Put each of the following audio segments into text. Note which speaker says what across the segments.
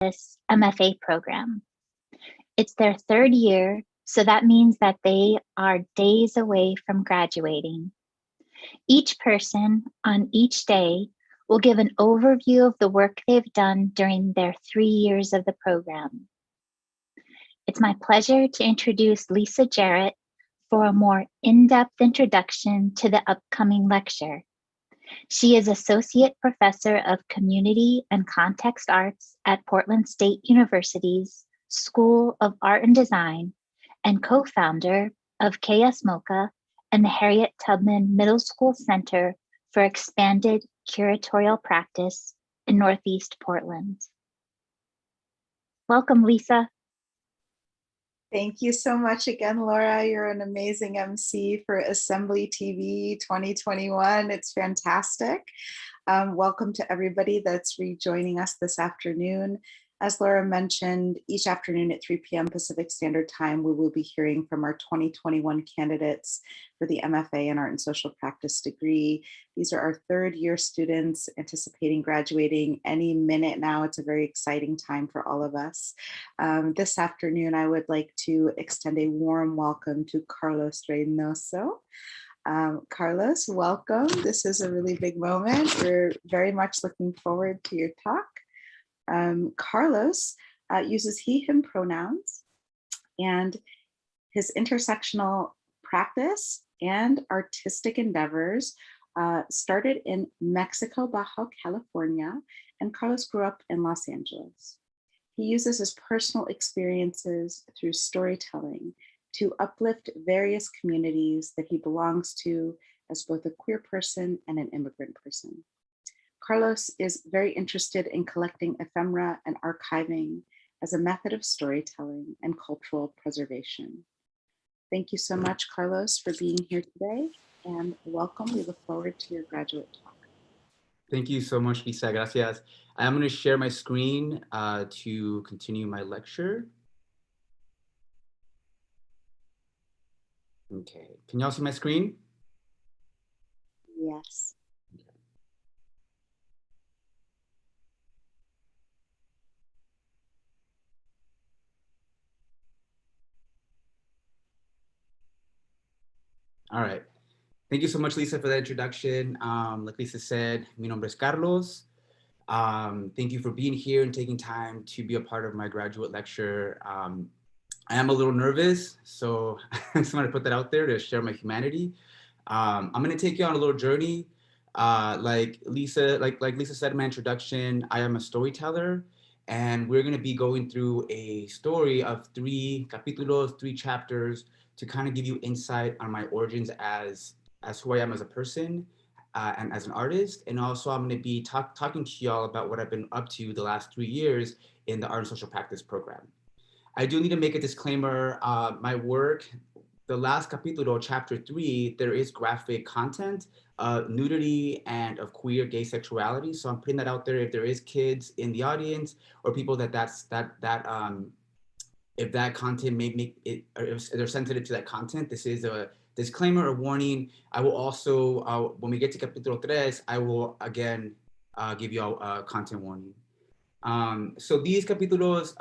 Speaker 1: this MFA program. It's their third year, so that means that they are days away from graduating. Each person on each day will give an overview of the work they've done during their 3 years of the program. It's my pleasure to introduce Lisa Jarrett for a more in-depth introduction to the upcoming lecture. She is Associate Professor of Community and Context Arts at Portland State University's School of Art and Design and co-founder of KS MoCA and the Harriet Tubman Middle School Center for Expanded Curatorial Practice in Northeast Portland. Welcome, Lisa.
Speaker 2: Thank you so much again, Laura. You're an amazing MC for Assembly TV 2021. It's fantastic. Welcome to everybody that's rejoining us this afternoon. As Laura mentioned, each afternoon at 3 p.m. Pacific Standard Time, we will be hearing from our 2021 candidates for the MFA in Art and Social Practice degree. These are our third year students anticipating graduating any minute now. It's a very exciting time for all of us. This afternoon, I would like to extend a warm welcome to Carlos Reynoso. Carlos, welcome. This is a really big moment. We're very much looking forward to your talk. Carlos uses he, him pronouns, and his intersectional practice and artistic endeavors started in Mexico, Baja California, and Carlos grew up in Los Angeles. He uses his personal experiences through storytelling to uplift various communities that he belongs to as both a queer person and an immigrant person. Carlos is very interested in collecting ephemera and archiving as a method of storytelling and cultural preservation. Thank you so much, Carlos, for being here today, and welcome. We look forward to your graduate talk.
Speaker 3: Thank you so much, Lisa. Gracias. I'm going to share my screen to continue my lecture. Okay, can y'all see my screen?
Speaker 2: Yes.
Speaker 3: All right. Thank you so much, Lisa, for that introduction. Like Lisa said, mi nombre es Carlos. Thank you for being here and taking time to be a part of my graduate lecture. I am a little nervous, so I just want to put that out there to share my humanity. I'm going to take you on a little journey. Like Lisa said in my introduction, I am a storyteller, and we're going to be going through a story of 3 capítulos, 3 chapters, to kind of give you insight on my origins as who I am as a person and as an artist. And also I'm going to be talking to y'all about what I've been up to the last 3 years in the Art and Social Practice program. I do need to make a disclaimer. My work, the last capítulo, chapter 3, there is graphic content, nudity, and of queer gay sexuality. So I'm putting that out there. If there is kids in the audience or people if that content may make it, or if they're sensitive to that content, this is a disclaimer or warning. I will also, when we get to capítulo 3, I will again give you a content warning. So these capítulos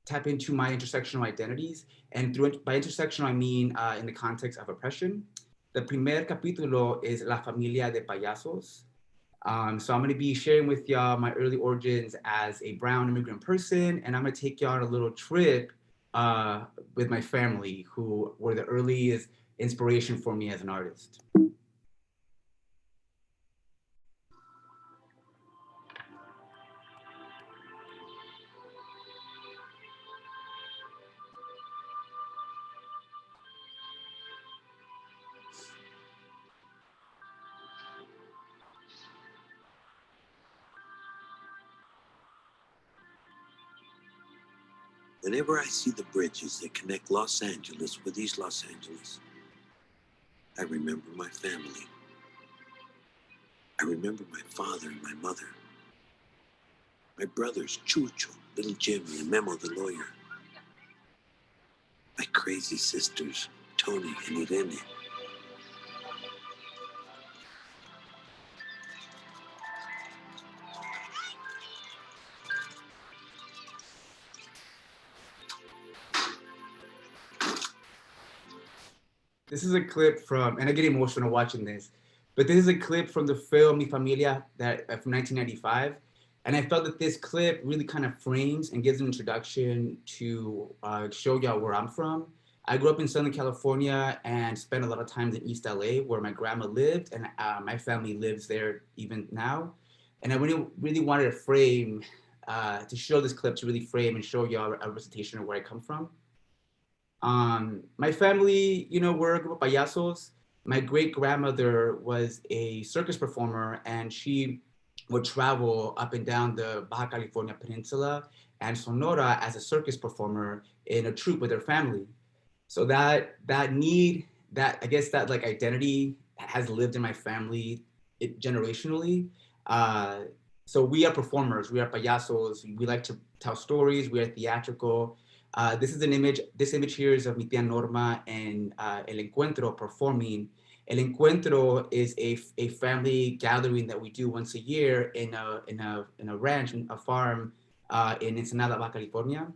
Speaker 3: tap into my intersectional identities, and by intersectional I mean in the context of oppression. The primer capítulo is La Familia de Payasos. So I'm going to be sharing with y'all my early origins as a brown immigrant person, and I'm going to take y'all on a little trip with my family, who were the earliest inspiration for me as an artist.
Speaker 4: Whenever I see the bridges that connect Los Angeles with East Los Angeles, I remember my family. I remember my father and my mother. My brothers, Chucho, little Jimmy, and Memo the lawyer. My crazy sisters, Tony and Irene.
Speaker 3: This is a clip from, and I get emotional watching this, but this is a clip from the film Mi Familia from 1995. And I felt that this clip really kind of frames and gives an introduction to show y'all where I'm from. I grew up in Southern California and spent a lot of time in East LA where my grandma lived, and my family lives there even now. And I really wanted to frame, to show this clip, to really frame and show y'all a representation of where I come from. My family, we're a group of payasos. My great grandmother was a circus performer, and she would travel up and down the Baja California Peninsula and Sonora as a circus performer in a troupe with her family. So that need, that I guess that like identity has lived in my family generationally. Uh, so we are performers, we are payasos. We like to tell stories. We are theatrical. This image here is of mi tía Norma and El Encuentro performing. El Encuentro is a family gathering that we do once a year in a ranch, a farm in Ensenada, Baja California.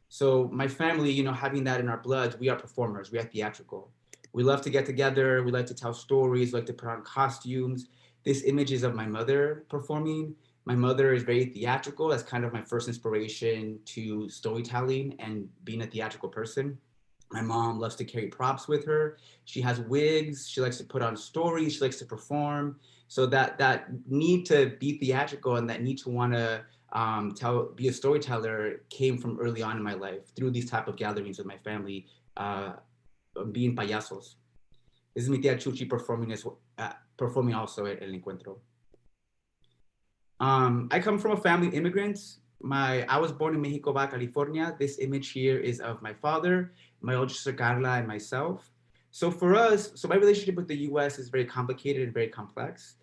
Speaker 3: So my family, having that in our blood, we are performers, we are theatrical. We love to get together, we like to tell stories, we like to put on costumes. This image is of my mother performing. My mother is very theatrical. That's kind of my first inspiration to storytelling and being a theatrical person. My mom loves to carry props with her. She has wigs. She likes to put on stories. She likes to perform. So that need to be theatrical and that need to want to be a storyteller came from early on in my life through these type of gatherings with my family, being payasos. This is mi tía Chuchi performing also at El Encuentro. I come from a family of immigrants. I was born in Mexico, Baja California. This image here is of my father, my older sister Carla, and myself. So for us, my relationship with the U.S. is very complicated and very complex.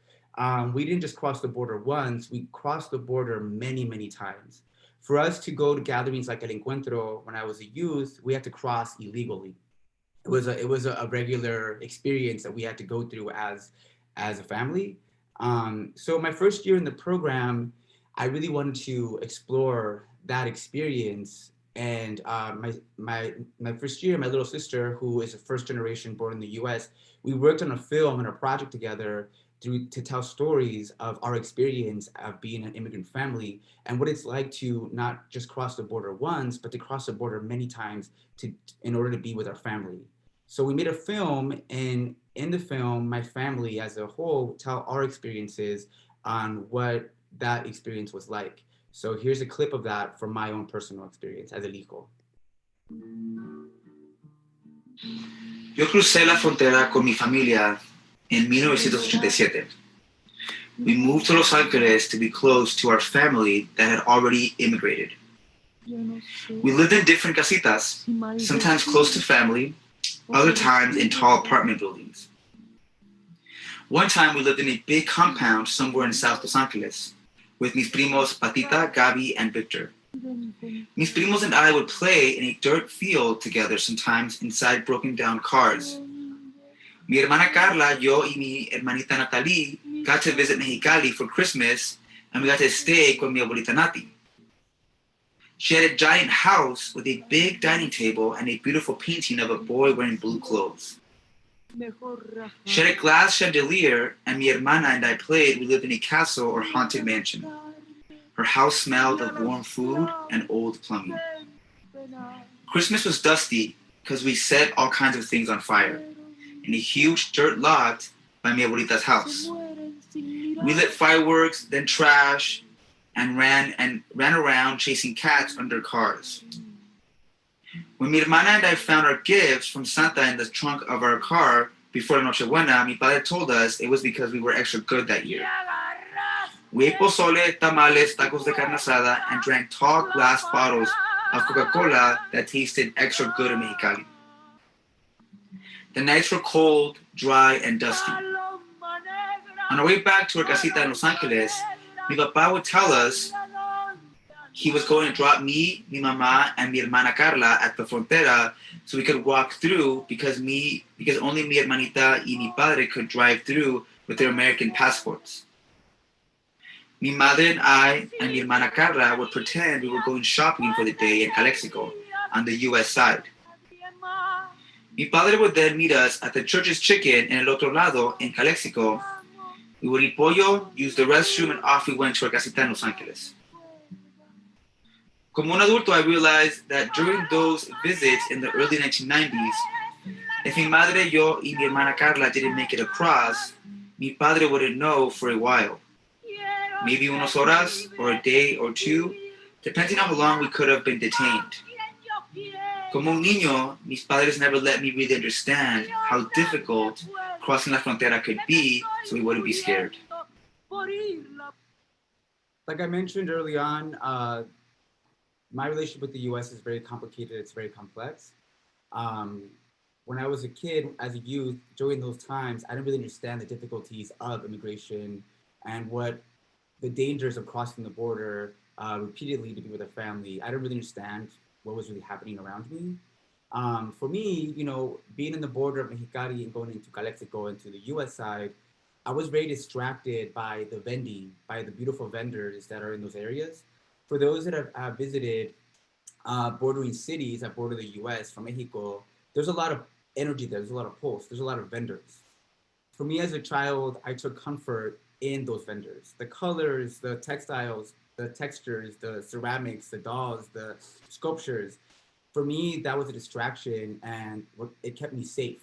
Speaker 3: We didn't just cross the border once, we crossed the border many, many times. For us to go to gatherings like El Encuentro when I was a youth, we had to cross illegally. It was a regular experience that we had to go through as a family. So my first year in the program, I really wanted to explore that experience. And my first year, my little sister, who is a first generation born in the U.S., we worked on a film and a project together to tell stories of our experience of being an immigrant family and what it's like to not just cross the border once, but to cross the border many times in order to be with our family. So we made a film, and in the film, my family as a whole tell our experiences on what that experience was like. So here's a clip of that from my own personal experience as el hijo.
Speaker 5: Yo crucé la frontera con mi familia en 1987. We moved to Los Angeles to be close to our family that had already immigrated. We lived in different casitas, sometimes close to family, other times in tall apartment buildings. One time we lived in a big compound somewhere in South Los Angeles with mis primos Patita, Gabi, and Victor. Mis primos and I would play in a dirt field together, sometimes inside broken down cars. Mi hermana Carla, yo y mi hermanita Natalie got to visit Mexicali for Christmas, and we got to stay con mi abuelita Nati. She had a giant house with a big dining table and a beautiful painting of a boy wearing blue clothes. She had a glass chandelier, and mi hermana and I played. We lived in a castle or haunted mansion. Her house smelled of warm food and old plumbing. Christmas was dusty because we set all kinds of things on fire in a huge dirt lot by mi abuelita's house. We lit fireworks, then trash, and ran around chasing cats under cars. When mi hermana and I found our gifts from Santa in the trunk of our car before Nochebuena, mi padre told us it was because we were extra good that year. We ate pozole, tamales, tacos de carne asada, and drank tall glass bottles of Coca-Cola that tasted extra good in Mexicali. The nights were cold, dry, and dusty. On our way back to our casita in Los Angeles, mi papá would tell us he was going to drop me, mi mamá, and mi hermana Carla at the frontera so we could walk through because only mi hermanita y mi padre could drive through with their American passports. Mi madre and I and mi hermana Carla would pretend we were going shopping for the day in Calexico on the US side. Mi padre would then meet us at the church's chicken en el otro lado in Calexico. We would eat pollo, use the restroom, and off we went to our casita in Los Angeles. Como un adulto, I realized that during those visits in the early 1990s, if mi madre, yo, y mi hermana Carla didn't make it across, mi padre wouldn't know for a while. Maybe unos horas, or a day or two, depending on how long we could have been detained. Como un niño, mis padres never let me really understand how difficult crossing la frontera could be, so we wouldn't be scared.
Speaker 3: Like I mentioned early on, my relationship with the US is very complicated, it's very complex. When I was a kid, as a youth, during those times, I didn't really understand the difficulties of immigration and what the dangers of crossing the border repeatedly to be with a family. I didn't really understand what was really happening around me. For me, you know, being in the border of Mexicali and going into Calexico and to the US side, I was very distracted by the vending, by the beautiful vendors that are in those areas. For those that have visited bordering cities that border the US from Mexico, there's a lot of energy there, there's a lot of pulse, there's a lot of vendors. For me as a child, I took comfort in those vendors. The colors, the textiles, the textures, the ceramics, the dolls, the sculptures. For me, that was a distraction and it kept me safe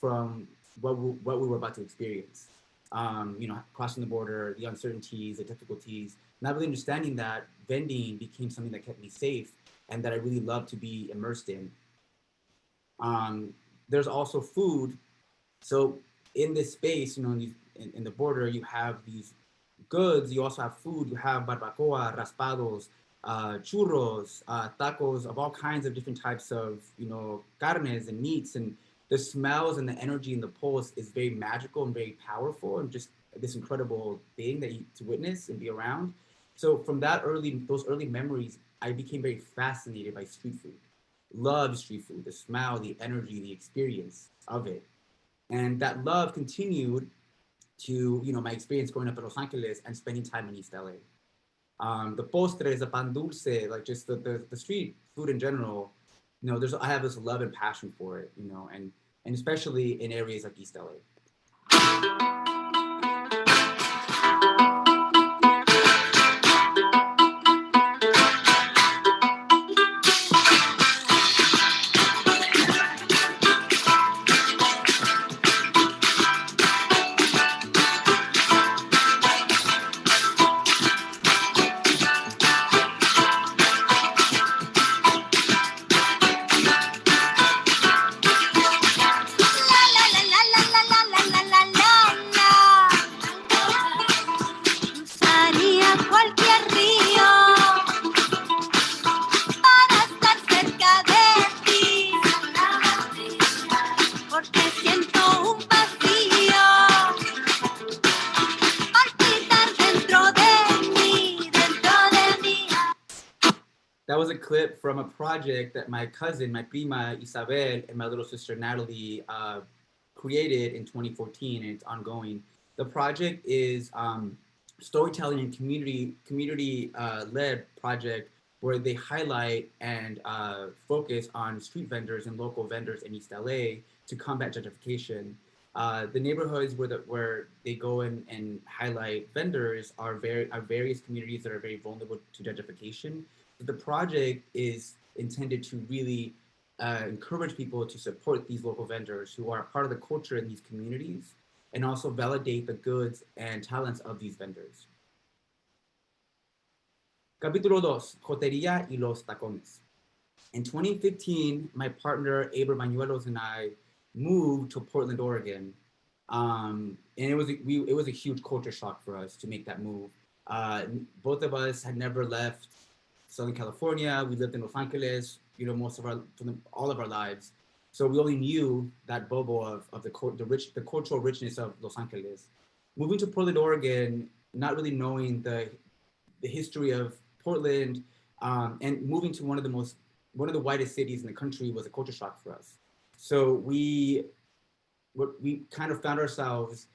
Speaker 3: from what we were about to experience. You know, crossing the border, the uncertainties, the difficulties, not really understanding that vending became something that kept me safe and that I really loved to be immersed in. There's also food. So in this space, you know, in the border, you have these goods, you also have food, you have barbacoa, raspados, churros, tacos of all kinds of different types of, you know, carnes and meats, and the smells and the energy in the pulse is very magical and very powerful and just this incredible thing that you to witness and be around. So from those early memories, I became very fascinated by street food. Loved street food, the smell, the energy, the experience of it. And that love continued to, you know, my experience growing up in Los Angeles and spending time in East LA. The postres, the pan dulce, like just the street food in general, you know, I have this love and passion for it, you know, and especially in areas like East LA. That was a clip from a project that my cousin, my prima Isabel, and my little sister Natalie created in 2014, and it's ongoing. The project is storytelling and community-led project where they highlight and focus on street vendors and local vendors in East LA to combat gentrification. The neighborhoods where they go and highlight vendors are various communities that are very vulnerable to gentrification. The project is intended to really encourage people to support these local vendors who are part of the culture in these communities and also validate the goods and talents of these vendors. Capítulo 2, Jotería y los tacones. In 2015, my partner, Aber Bañuelos, and I moved to Portland, Oregon. And it was a huge culture shock for us to make that move. Both of us had never left Southern California. We lived in Los Angeles, you know, all of our lives. So we only knew that bubble of the cultural richness of Los Angeles. Moving to Portland, Oregon, not really knowing the history of Portland, and moving to one of the widest cities in the country was a culture shock for us. So we kind of found ourselves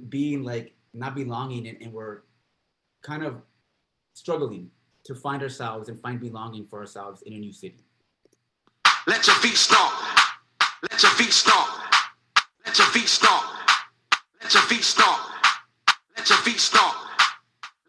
Speaker 3: being like not belonging, and we're kind of struggling to find ourselves and find belonging for ourselves in a new city.
Speaker 6: Let your feet stomp. Let your feet stomp. Let your feet stomp. Let your feet stomp. Let your feet stomp.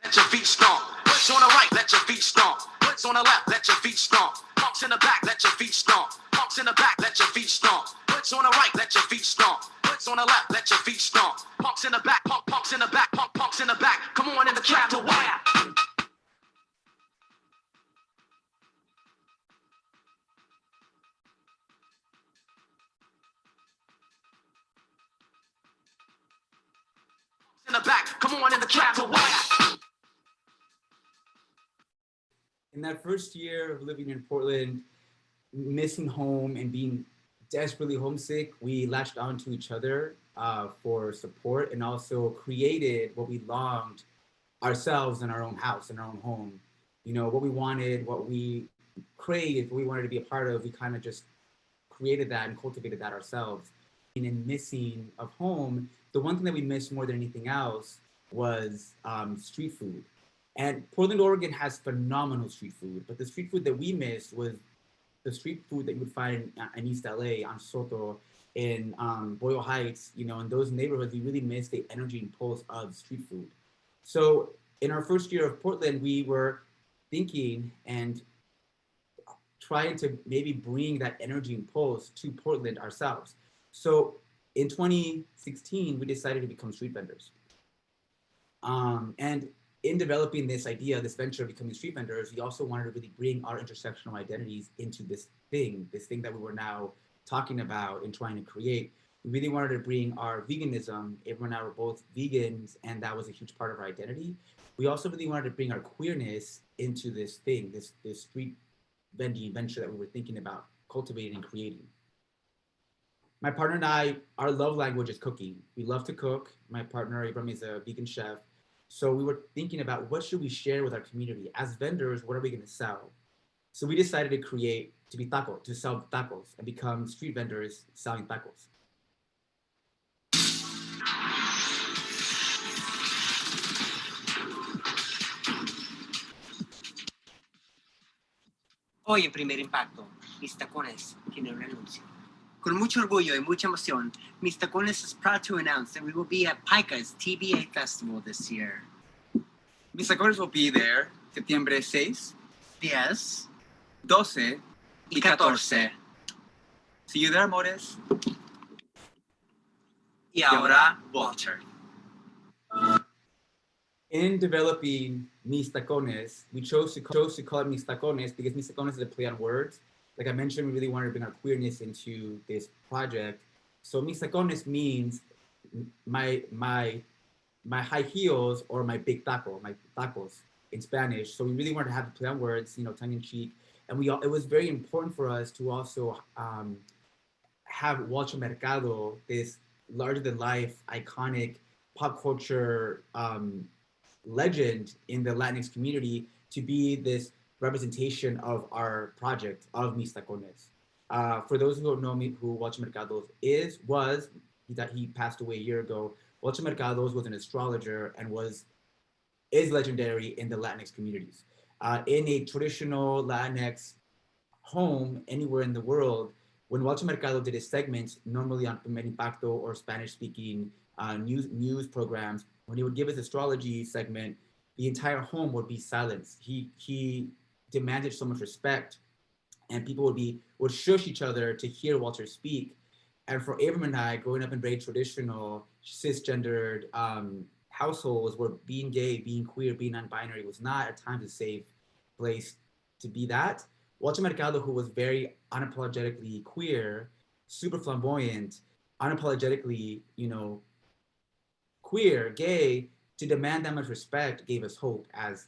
Speaker 6: Let your feet stomp. What's on the right? Let your feet stomp. What's on the left? Let your feet stomp. Punks in the back, let your feet stomp. Punks in the back, let your feet stomp. What's on the right? Let your feet stomp. What's on the left? Let your feet stomp. Punks in the back, punks in the back, punks in the back. Come on in the trap to wire. In the back, come on in the trap to wire.
Speaker 3: In that first year of living in Portland, missing home and being desperately homesick, we latched onto each other for support, and also created what we longed ourselves in our own house, in our own home. You know, what we wanted, what we craved, what we wanted to be a part of, we kind of just created that and cultivated that ourselves. And in missing of home, the one thing that we missed more than anything else was street food. And Portland, Oregon has phenomenal street food, but the street food that we missed was the street food that you would find in East LA, on Soto, in Boyle Heights, you know, in those neighborhoods. We really missed the energy and pulse of street food. So in our first year of Portland, we were thinking and trying to maybe bring that energy and pulse to Portland ourselves. So in 2016, we decided to become street vendors. And in developing this idea, this venture of becoming street vendors, we also wanted to really bring our intersectional identities into this thing that we were now talking about and trying to create. We really wanted to bring our veganism. Everyone and I were both vegans, and that was a huge part of our identity. We also really wanted to bring our queerness into this thing, this street vending venture that we were thinking about cultivating and creating. My partner and I, our love language is cooking. We love to cook. My partner, Abram, is a vegan chef. So we were thinking about what should we share with our community? As vendors, what are we gonna sell? So we decided to sell tacos and become street vendors selling tacos.
Speaker 7: Hoy en Primer Impacto, Mis Tacones tiene un anuncio. Con mucho orgullo y mucha emoción, Mis Tacones is proud to announce that we will be at Paica's TBA Festival this year.
Speaker 8: Mis Tacones will be there Septiembre 6,
Speaker 7: 10
Speaker 8: 12
Speaker 7: y 14.
Speaker 8: See you there, amores.
Speaker 7: Y ahora, Walter.
Speaker 3: In developing Mis Tacones, we chose to call it Mis Tacones because Mis Tacones is a play on words. Like I mentioned, we really wanted to bring our queerness into this project. So Mis Tacones means my high heels, or my big taco, my tacos in Spanish. So we really wanted to have the play on words, you know, tongue in cheek. And it was very important for us to also have Walter Mercado, this larger than life, iconic pop culture legend in the Latinx community, to be this representation of our project of Mis Tacones. For those who don't know me, who Walter Mercado was, that he passed away a year ago. Walter Mercado was an astrologer and is legendary in the Latinx communities. In a traditional Latinx home anywhere in the world, when Walter Mercado did his segments, normally on Primer Impacto or Spanish-speaking news programs, when he would give his astrology segment, the entire home would be silenced. He demanded so much respect, and people would shush each other to hear Walter speak. And for Abram and I, growing up in very traditional, cisgendered households where being gay, being queer, being non-binary was not at times a safe place to be that, Walter Mercado, who was very unapologetically queer, super flamboyant, unapologetically, you know, queer, gay, to demand that much respect gave us hope as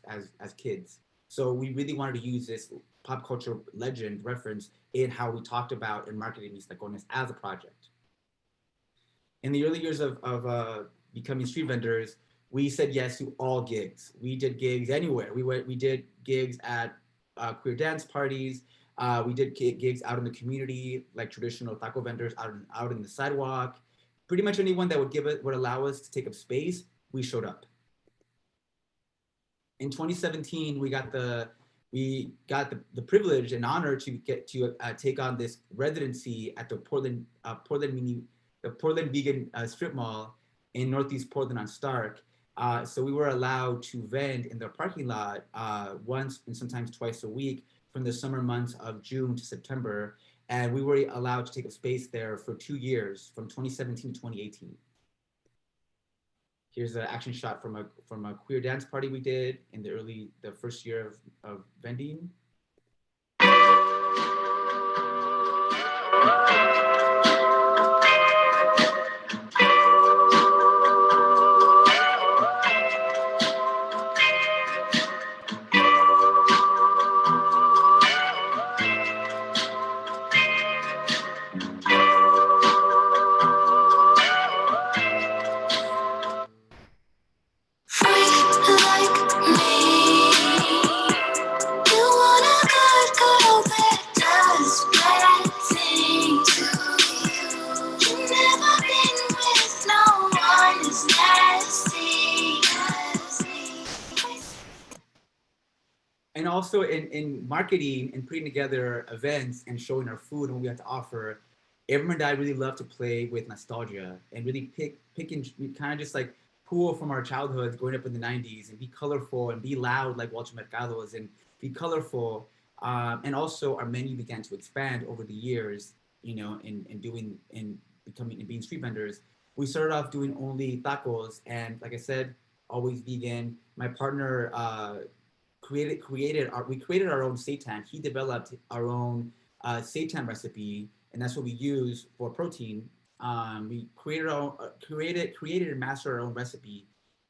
Speaker 3: kids. So we really wanted to use this pop culture legend reference in how we talked about and marketed Mis Tacones as a project. In the early years of becoming street vendors, we said yes to all gigs. We did gigs anywhere. We did gigs at queer dance parties. We did gigs out in the community, like traditional taco vendors out in the sidewalk. Pretty much anyone that would allow us to take up space, we showed up. In 2017, we got the we got the privilege and honor to get to take on this residency at the Portland Vegan Strip Mall in Northeast Portland on Stark. So we were allowed to vend in their parking lot once and sometimes twice a week from the summer months of June to September. And we were allowed to take up space there for 2 years, from 2017 to 2018. Here's an action shot from a queer dance party we did in the first year of vending. And also in marketing and putting together events and showing our food and what we have to offer, Abram and I really love to play with nostalgia and really pick and we kind of just like pull from our childhoods growing up in the 90s and be colorful and be loud like Walter Mercados and be colorful. And also our menu began to expand over the years, you know, in being street vendors. We started off doing only tacos and like I said, always vegan. My partner, we created our own seitan. He developed our own seitan recipe, and that's what we use for protein. We created and mastered our own recipe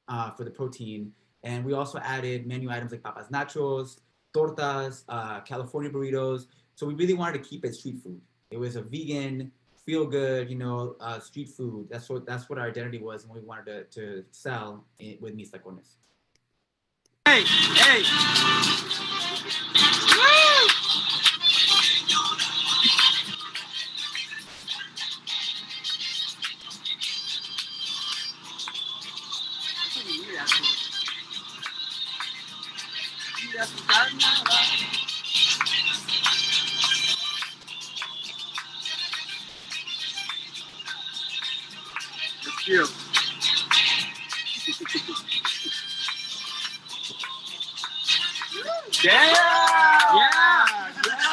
Speaker 3: for the protein, and we also added menu items like papas nachos, tortas, California burritos. So we really wanted to keep it street food. It was a vegan, feel good, you know, street food. That's what our identity was, and we wanted to sell with Mis Tacones.
Speaker 7: Hey, hey. Woo! It's you. Yeah! Yeah!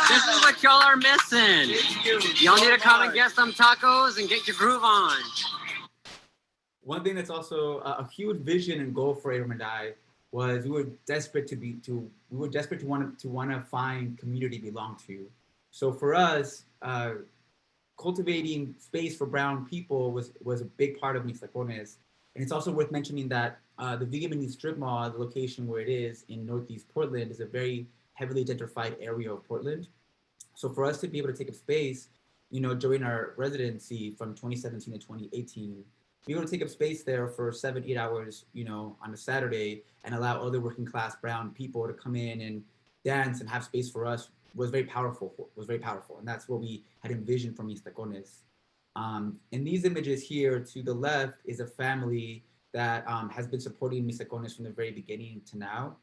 Speaker 7: This is what y'all are missing. Y'all need to come and get some tacos and get your groove on.
Speaker 3: One thing that's also a huge vision and goal for Abram and I was we were desperate to want to find community to belong to. So for us, cultivating space for brown people was a big part of Mis Tacones. And it's also worth mentioning that the Vegan Mini Strip Mall, the location where it is in Northeast Portland, is a very heavily gentrified area of Portland. So for us to be able to take up space, you know, during our residency from 2017 to 2018, be able to take up space there for 7-8 hours, you know, on a Saturday and allow other working class brown people to come in and dance and have space for us was very powerful. And that's what we had envisioned for Mis Tacones. In these images here to the left is a family that has been supporting Mis Tacones from the very beginning to now.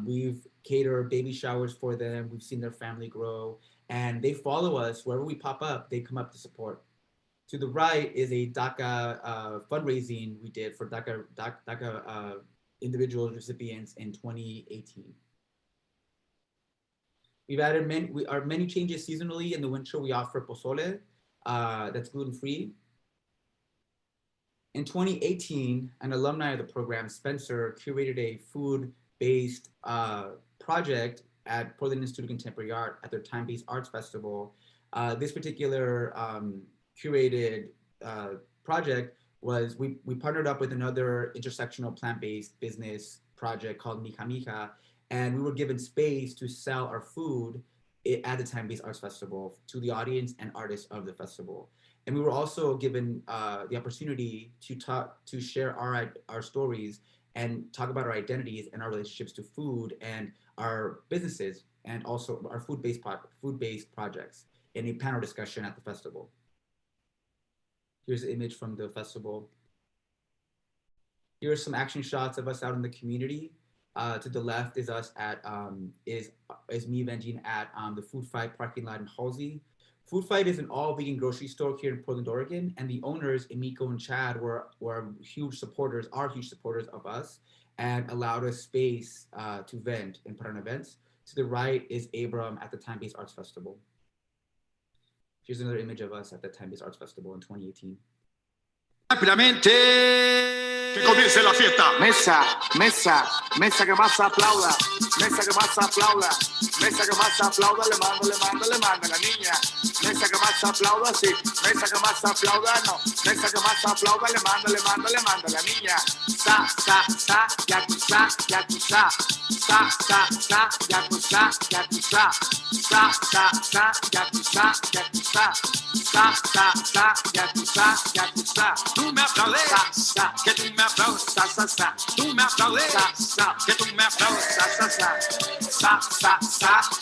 Speaker 3: We've catered baby showers for them. We've seen their family grow and they follow us wherever we pop up, they come up to support. To the right is a DACA fundraising we did for DACA individual recipients in 2018. We've added many changes seasonally. In the winter, we offer pozole that's gluten-free. In 2018, an alumni of the program, Spencer, curated a food-based project at Portland Institute of Contemporary Art at their Time-Based Arts Festival. This particular curated project was we partnered up with another intersectional plant-based business project called Mija Mija, and we were given space to sell our food at the Time-Based Arts Festival to the audience and artists of the festival. And we were also given the opportunity to share our stories and talk about our identities and our relationships to food and our businesses and also our food-based projects in a panel discussion at the festival. Here's an image from the festival. Here are some action shots of us out in the community. To the left is us at is me vending at the Food Fight parking lot in Halsey. Food Fight is an all-vegan grocery store here in Portland, Oregon, and the owners, Emiko and Chad, were huge supporters, are huge supporters of us, and allowed us space to vend and put on events. To the right is Abram at the Time-Based Arts Festival. Here's another image of us at the Time-Based Arts Festival in 2018.
Speaker 6: Rápidamente. Que comience la fiesta.
Speaker 9: Mesa, mesa, mesa que más aplauda, mesa que más aplauda, mesa que más aplauda, le mando, le mando, le mando a la niña. Mesa que más aplauda, sí, mesa que más aplauda, no, mesa que más aplauda, le mando, le mando, le mando a la niña. Sa, yakuza, yakuza, sa, yakuza, yakuza, sa, yakuza, yakuza, sa, yakuza, yakuza.
Speaker 6: Tú me aplaudes, que tú me aplaudes, tú me aplaudes, que tú me aplaudes, yakuza, yakuza,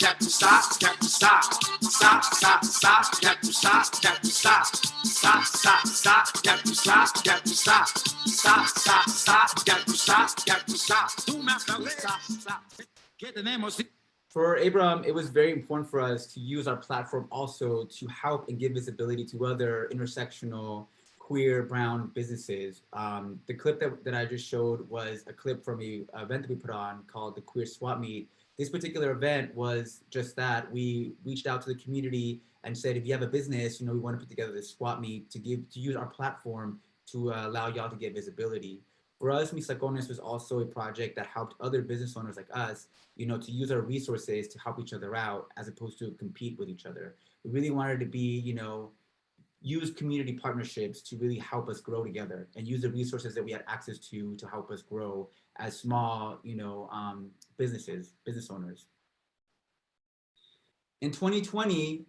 Speaker 6: yakuza, yakuza, yakuza, yakuza, tú me aplaudes, ¿qué tenemos?
Speaker 3: For Abram, it was very important for us to use our platform also to help and give visibility to other intersectional, queer, brown businesses. The clip that I just showed was a clip from an event that we put on called the Queer Swap Meet. This particular event was just that. We reached out to the community and said, if you have a business, we want to put together this swap meet to use our platform to allow y'all to get visibility. For us, Mis Tacones was also a project that helped other business owners like us, to use our resources to help each other out as opposed to compete with each other. We really wanted to be, use community partnerships to really help us grow together and use the resources that we had access to help us grow as small, business owners. In 2020,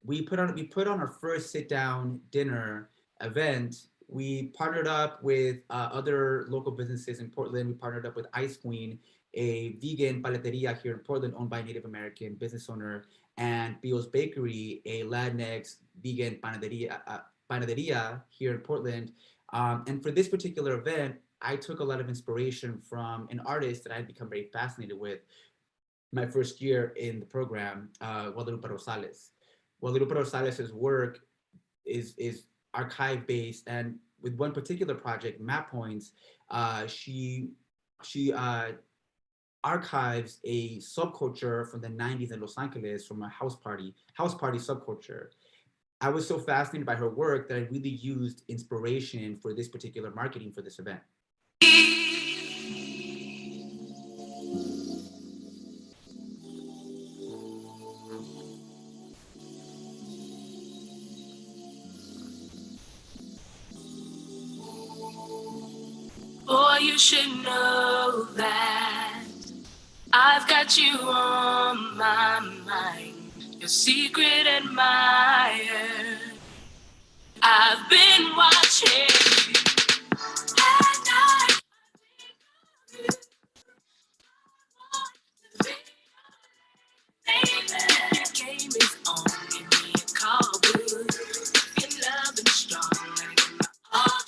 Speaker 3: we put on our first sit-down dinner event. We partnered up with other local businesses in Portland. We partnered up with Ice Queen, a vegan paleteria here in Portland owned by a Native American business owner, and Bio's Bakery, a Latinx vegan panaderia here in Portland. And for this particular event, I took a lot of inspiration from an artist that I had become very fascinated with my first year in the program, Guadalupe Rosales. Guadalupe Rosales' work is archive-based, and with one particular project, Map Points, she archives a subculture from the 90s in Los Angeles from a house party subculture. I was so fascinated by her work that I really used inspiration for this particular marketing for this event.
Speaker 10: Boy, you should know that I've got you on my mind, your secret admirer. I've been watching you at night. Your game is on, give me a call, boo. If your love is strong, let me get my all.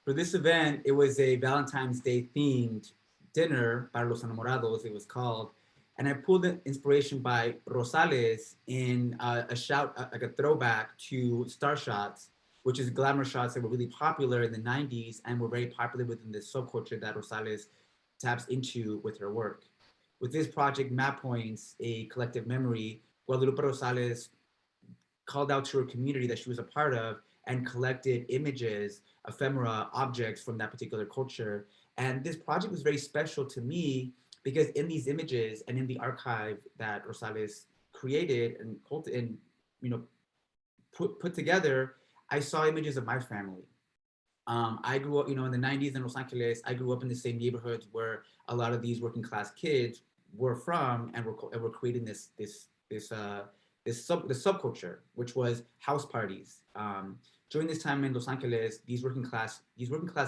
Speaker 3: For this event, it was a Valentine's Day themed dinner, Para los Enamorados, it was called. And I pulled the inspiration by Rosales in like a throwback to Star Shots, which is glamour shots that were really popular in the 90s and were very popular within the subculture that Rosales taps into with her work. With this project, Map Points, a collective memory, Guadalupe Rosales called out to her community that she was a part of and collected images, ephemera, objects from that particular culture. And this project was very special to me because in these images and in the archive that Rosales created and put together, I saw images of my family. I grew up, in the 90s in Los Angeles. I grew up in the same neighborhoods where a lot of these working class kids were from, and were creating this subculture, which was house parties. During this time in Los Angeles, these working class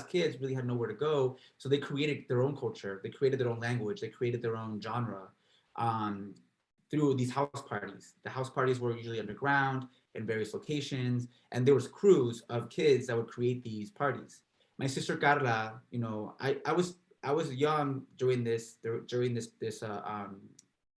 Speaker 3: kids really had nowhere to go, so they created their own culture. They created their own language. They created their own genre. through these house parties. The house parties were usually underground in various locations, and there was crews of kids that would create these parties. My sister Carla, you know, I was young during this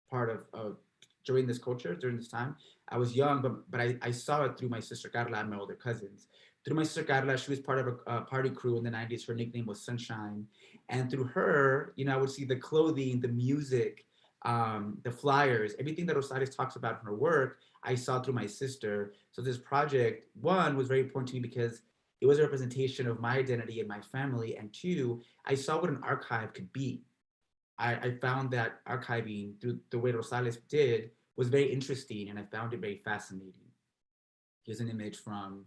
Speaker 3: part of during this culture, during this time. I was young, but I saw it through my sister Carla and my older cousins. Through my sister Carla, she was part of a party crew in the 90s. Her nickname was Sunshine. And through her, you know, I would see the clothing, the music, the flyers, everything that Rosales talks about in her work, I saw through my sister. So this project, one, was very important to me because it was a representation of my identity and my family. And two, I saw what an archive could be. I found that archiving through the way Rosales did was very interesting, and I found it very fascinating. Here's an image from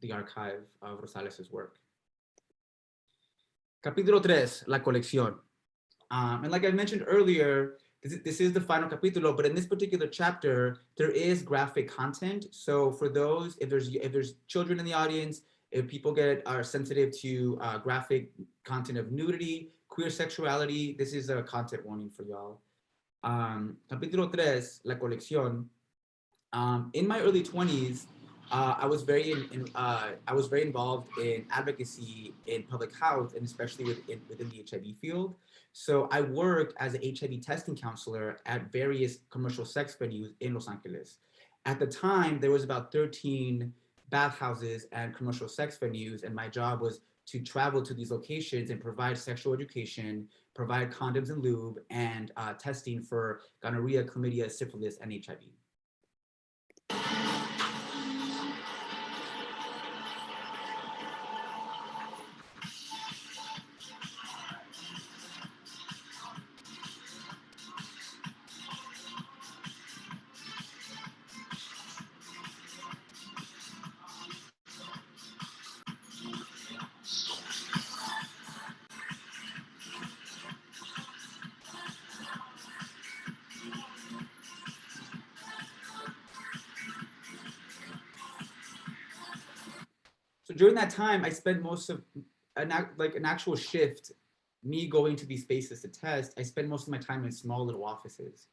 Speaker 3: the archive of Rosales' work. Capítulo 3, la colección. And like I mentioned earlier, this is the final capítulo, but in this particular chapter, there is graphic content. So for those, if there's children in the audience, if people are sensitive to graphic content of nudity, queer sexuality, this is a content warning for y'all. Capítulo 3, la colección. In my early 20s, I was very involved in advocacy in public health, and especially within the HIV field. So I worked as an HIV testing counselor at various commercial sex venues in Los Angeles. At the time, there was about 13 bathhouses and commercial sex venues, and my job was to travel to these locations and provide sexual education, provide condoms and lube, and testing for gonorrhea, chlamydia, syphilis, and HIV. So during that time, I spent most of an actual shift, me going to these spaces to test. I spent most of my time in small little offices.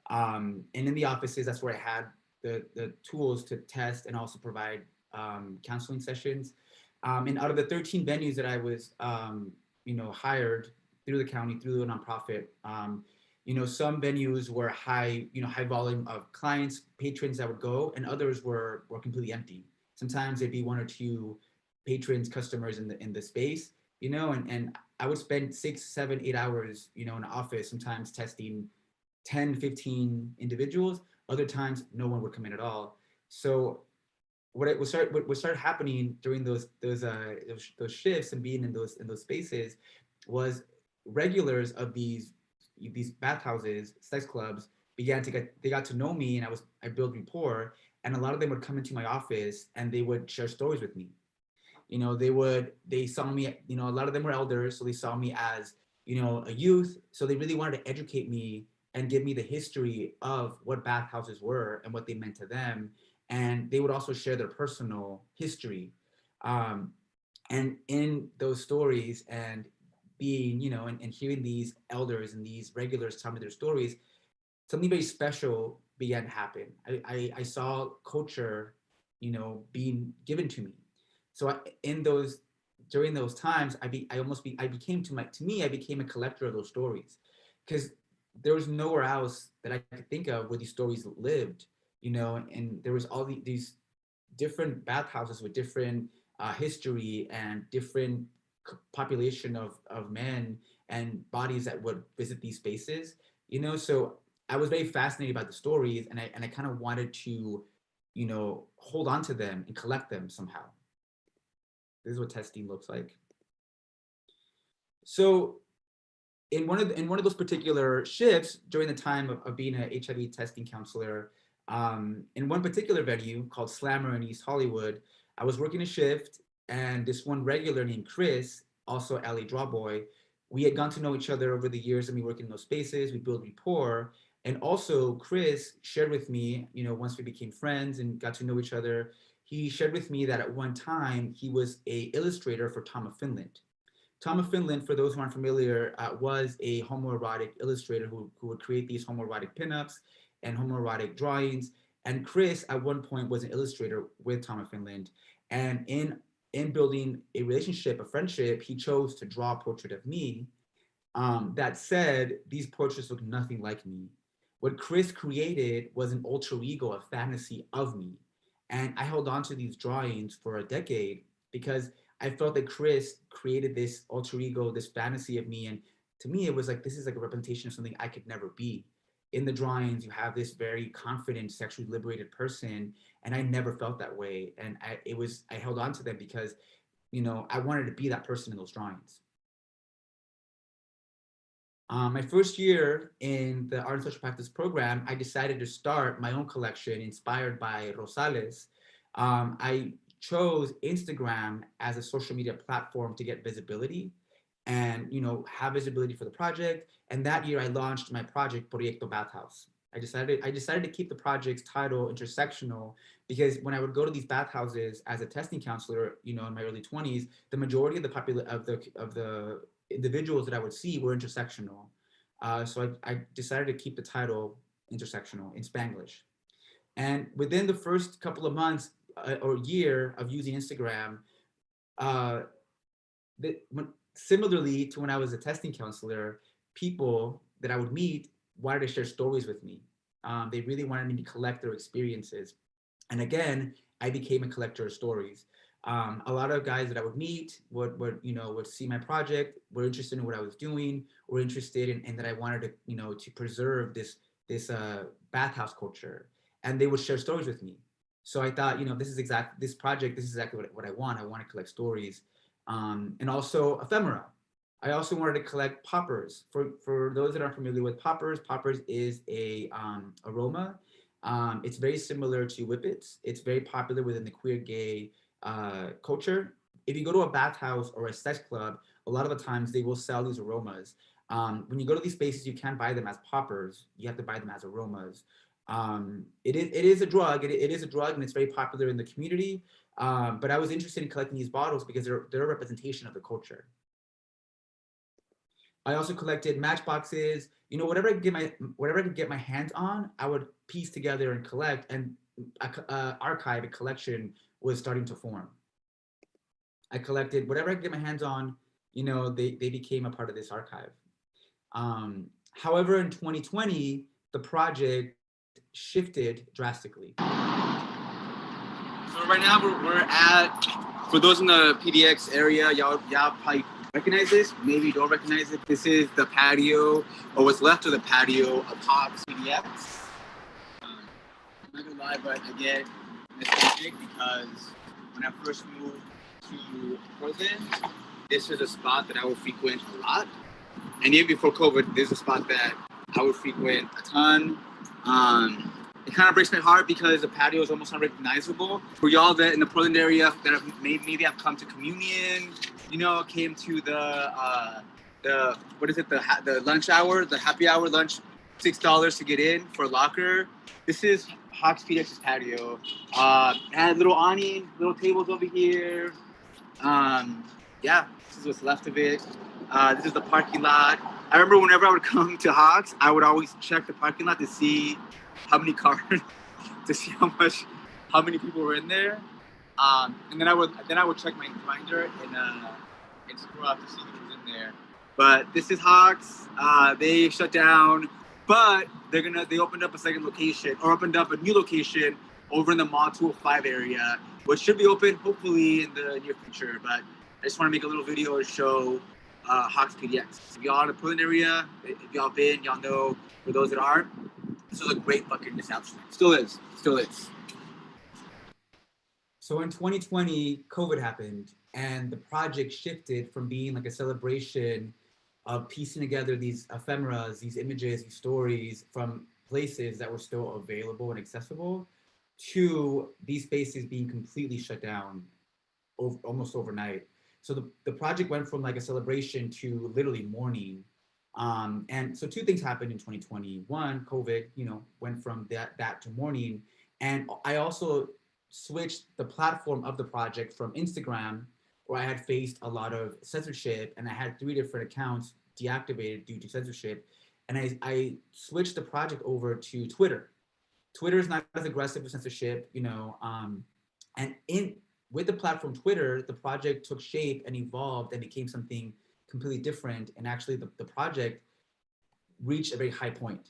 Speaker 3: And in the offices, that's where I had the tools to test and also provide counseling sessions. And out of the 13 venues that I was, hired through the county, through the nonprofit, some venues were high volume of clients, patrons that would go, and others were completely empty. Sometimes there'd be one or two patrons, customers in the space, and I would spend 6, 7, 8 hours, in an office, sometimes testing 10, 15 individuals. Other times, no one would come in at all. So what started happening during those shifts and being in those spaces was regulars of these bathhouses, sex clubs they got to know me, and I built rapport, and a lot of them would come into my office and they would share stories with me. They saw me, a lot of them were elders, so they saw me as, a youth. So they really wanted to educate me and give me the history of what bathhouses were and what they meant to them. And they would also share their personal history. And in those stories and being, and hearing these elders and these regulars tell me their stories, something very special began to happen. I saw culture, being given to me. So during those times, I became a collector of those stories, because there was nowhere else that I could think of where these stories lived, and there was all these different bathhouses with different history and different population of men and bodies that would visit these spaces, so I was very fascinated by the stories, and I kind of wanted to, hold on to them and collect them somehow. This is what testing looks like. So in one of those particular shifts during the time of being an HIV testing counselor, in one particular venue called Slammer in East Hollywood, I was working a shift, and this one regular named Chris, also LA Drawboy, we had gotten to know each other over the years, and we worked in those spaces, we built rapport. And also Chris shared with me, once we became friends and got to know each other, he shared with me that at one time he was an illustrator for Tom of Finland. Tom of Finland, for those who aren't familiar, was a homoerotic illustrator who would create these homoerotic pinups and homoerotic drawings. And Chris, at one point, was an illustrator with Tom of Finland. And in building a relationship, a friendship, he chose to draw a portrait of me. That said, these portraits look nothing like me. What Chris created was an alter ego, a fantasy of me. And I held on to these drawings for a decade because I felt that Chris created this alter ego, this fantasy of me. And to me, it was like, this is like a representation of something I could never be. In the drawings, you have this very confident, sexually liberated person, and I never felt that way. And I held on to them because, I wanted to be that person in those drawings. My first year in the Art and Social Practice program, I decided to start my own collection inspired by Rosales. I chose Instagram as a social media platform to get visibility and have visibility for the project. And that year I launched my project Proyecto Bathhouse. I decided to keep the project's title intersectional because when I would go to these bathhouses as a testing counselor, in my early 20s, the majority of the individuals that I would see were intersectional. So I decided to keep the title intersectional in Spanglish. And within the first couple of months or year of using Instagram, similarly to when I was a testing counselor, people that I would meet wanted to share stories with me. They really wanted me to collect their experiences. And again, I became a collector of stories. A lot of guys that I would meet would see my project, were interested in what I was doing, were interested in that I wanted to preserve this bathhouse culture, and they would share stories with me. So I thought, this is exactly what I want. I want to collect stories, and also ephemera. I also wanted to collect poppers. For those that aren't familiar with poppers is a aroma. It's very similar to whippets. It's very popular within the queer gay culture. If you go to a bathhouse or a sex club, a lot of the times they will sell these aromas. When you go to these spaces, you can't buy them as poppers. You have to buy them as aromas. It is a drug. It is a drug, and it's very popular in the community. But I was interested in collecting these bottles because they're a representation of the culture. I also collected matchboxes. Whatever I could get my hands on, I would piece together and collect. And a collection was starting to form. I collected whatever I could get my hands on. They became a part of this archive. However, in 2020, the project shifted drastically.
Speaker 8: So right now we're at, for those in the PDX area, y'all probably recognize this, maybe you don't recognize it. This is the patio, or what's left of the patio of Hops PDX. I'm not gonna lie, but I get nostalgic because when I first moved to Portland, this is a spot that I would frequent a lot. And even before COVID, this is a spot that I would frequent a ton. It kind of breaks my heart because the patio is almost unrecognizable. For y'all that in the Portland area that maybe have come to communion, came to the lunch hour, the happy hour lunch, $6 to get in for a locker. This is Hawks PDX's patio. It had little awning, little tables over here. This is what's left of it. This is the parking lot. I remember whenever I would come to Hawks, I would always check the parking lot to see how many cars, to see how many people were in there. And then I would check my grinder and scroll up to see who was in there. But this is Hawks. They shut down, but they opened up a second location, or opened up a new location over in the Mall 205 area, which should be open hopefully in the near future. But I just want to make a little video to show Hawks PDX. If y'all in the Portland area, if y'all been, y'all know. For those that aren't, this is a great fucking establishment. Still is.
Speaker 3: So in 2020, COVID happened, and the project shifted from being like a celebration of piecing together these ephemeras, these images, these stories from places that were still available and accessible, to these spaces being completely shut down almost overnight. So the project went from like a celebration to literally mourning. And so two things happened in 2020. One, COVID, went from that to mourning. And I also switched the platform of the project from Instagram, where I had faced a lot of censorship, and I had 3 different accounts deactivated due to censorship. And I switched the project over to Twitter. Twitter is not as aggressive with censorship, and with the platform Twitter, the project took shape and evolved and became something completely different. And actually the project reached a very high point.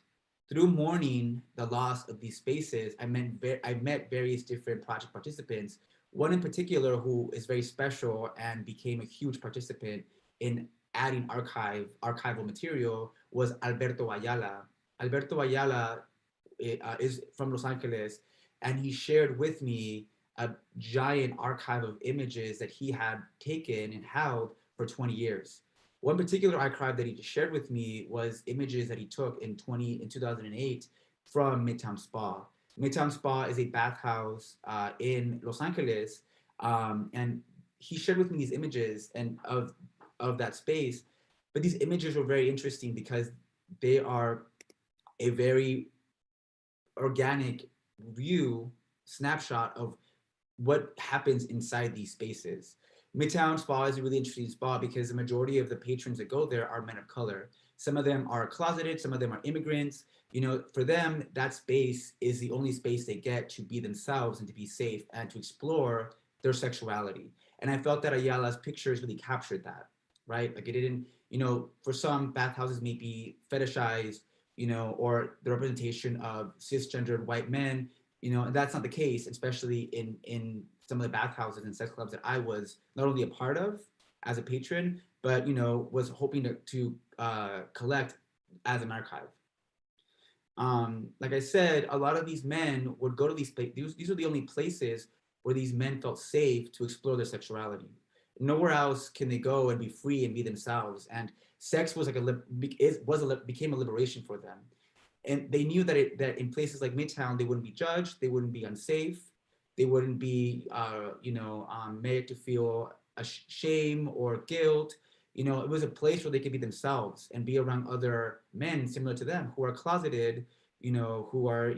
Speaker 3: Through mourning the loss of these spaces, I met various different project participants. One in particular who is very special and became a huge participant in adding archival material was Alberto Ayala. Alberto Ayala is from Los Angeles, and he shared with me a giant archive of images that he had taken and held for 20 years. One particular archive that he shared with me was images that he took in 2008 from Midtown Spa. Midtown Spa is a bathhouse in Los Angeles, and he shared with me these images and of that space. But these images were very interesting because they are a very organic snapshot of what happens inside these spaces. Midtown Spa is a really interesting spa because the majority of the patrons that go there are men of color. Some of them are closeted, some of them are immigrants. For them, that space is the only space they get to be themselves and to be safe and to explore their sexuality. And I felt that Ayala's pictures really captured that, right? Like it didn't, for some bathhouses may be fetishized, or the representation of cisgendered white men, and that's not the case, especially in some of the bathhouses and sex clubs that I was not only a part of as a patron, but was hoping to collect as an archive. Like I said, a lot of these men would go to these places. These are the only places where these men felt safe to explore their sexuality. Nowhere else can they go and be free and be themselves. And sex was became a liberation for them. And they knew that in places like Midtown, they wouldn't be judged, they wouldn't be unsafe, they wouldn't be, made to feel shame or guilt. It was a place where they could be themselves and be around other men similar to them who are closeted, who are,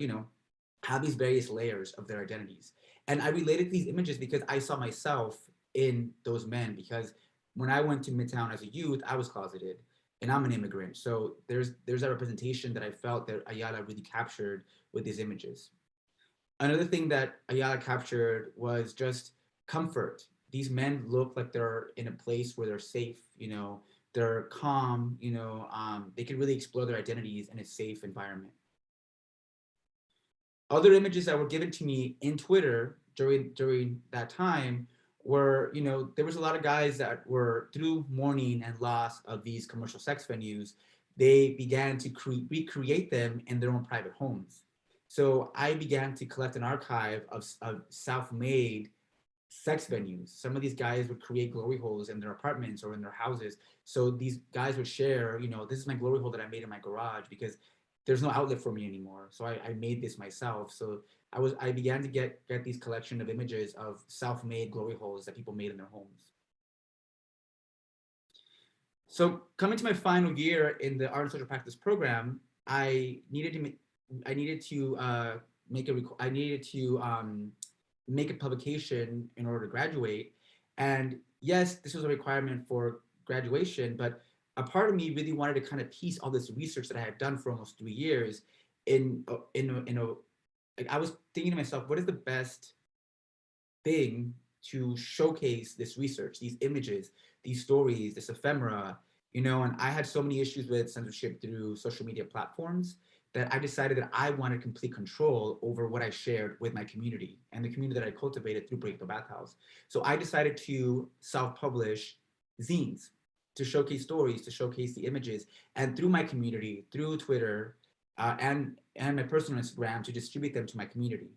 Speaker 3: have these various layers of their identities. And I related these images because I saw myself in those men, because when I went to Midtown as a youth, I was closeted and I'm an immigrant. So there's a representation that I felt that Ayala really captured with these images. Another thing that Ayala captured was just comfort. These men look like they're in a place where they're safe, they're calm, they can really explore their identities in a safe environment. Other images that were given to me in Twitter during that time were, there was a lot of guys that were, through mourning and loss of these commercial sex venues, they began to recreate them in their own private homes. So I began to collect an archive of self-made sex venues. Some of these guys would create glory holes in their apartments or in their houses. So these guys would share, this is my glory hole that I made in my garage because there's no outlet for me anymore. So I made this myself. So I began to get these collection of images of self-made glory holes that people made in their homes. So coming to my final year in the Art and Social Practice program, I needed to make a publication in order to graduate. And yes, this was a requirement for graduation, but a part of me really wanted to kind of piece all this research that I had done for almost 3 years I was thinking to myself, what is the best thing to showcase this research, these images, these stories, this ephemera, and I had so many issues with censorship through social media platforms that I decided that I wanted complete control over what I shared with my community and the community that I cultivated through Break the Bathhouse. So I decided to self-publish zines, to showcase stories, to showcase the images, and through my community, through Twitter, and my personal Instagram, to distribute them to my community.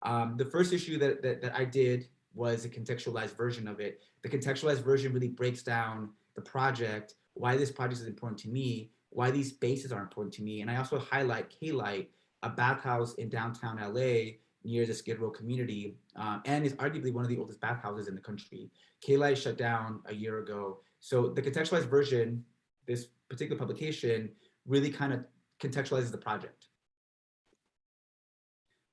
Speaker 3: The first issue that I did was a contextualized version of it. The contextualized version really breaks down the project, why this project is important to me, why these spaces are important to me. And I also highlight K-Light, a bathhouse in downtown LA near the Skid Row community, and is arguably one of the oldest bathhouses in the country. K-Light shut down a year ago. So the contextualized version, this particular publication, really kind of contextualizes the project.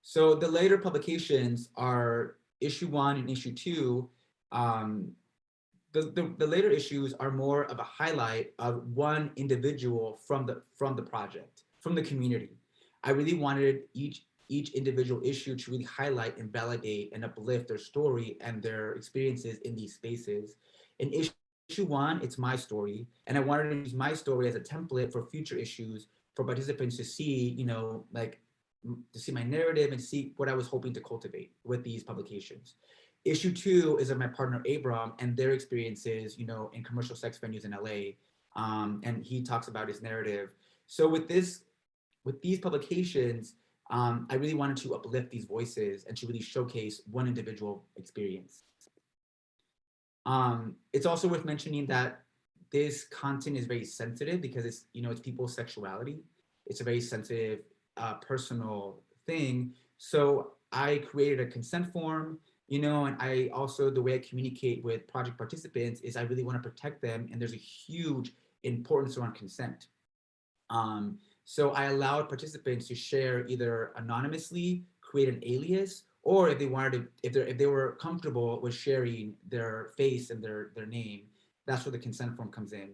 Speaker 3: So the later publications are issue 1 and issue 2. The later issues are more of a highlight of one individual from the project, from the community. I really wanted each each individual issue to really highlight and validate and uplift their story and their experiences in these spaces. In issue 1, it's my story, and I wanted to use my story as a template for future issues for participants to see, you know, like to see my narrative and see what I was hoping to cultivate with these publications. Issue 2 is of my partner Abram and their experiences, you know, in commercial sex venues in LA, and he talks about his narrative. So with these publications, I really wanted to uplift these voices and to really showcase one individual experience. It's also worth mentioning that this content is very sensitive because it's, you know, it's people's sexuality. It's a very sensitive, personal thing. So I created a consent form, you know, and I also, the way I communicate with project participants is I really want to protect them, and there's a huge importance around consent. So I allowed participants to share either anonymously, create an alias, or if they wanted to, if they were comfortable with sharing their face and their name, that's where the consent form comes in.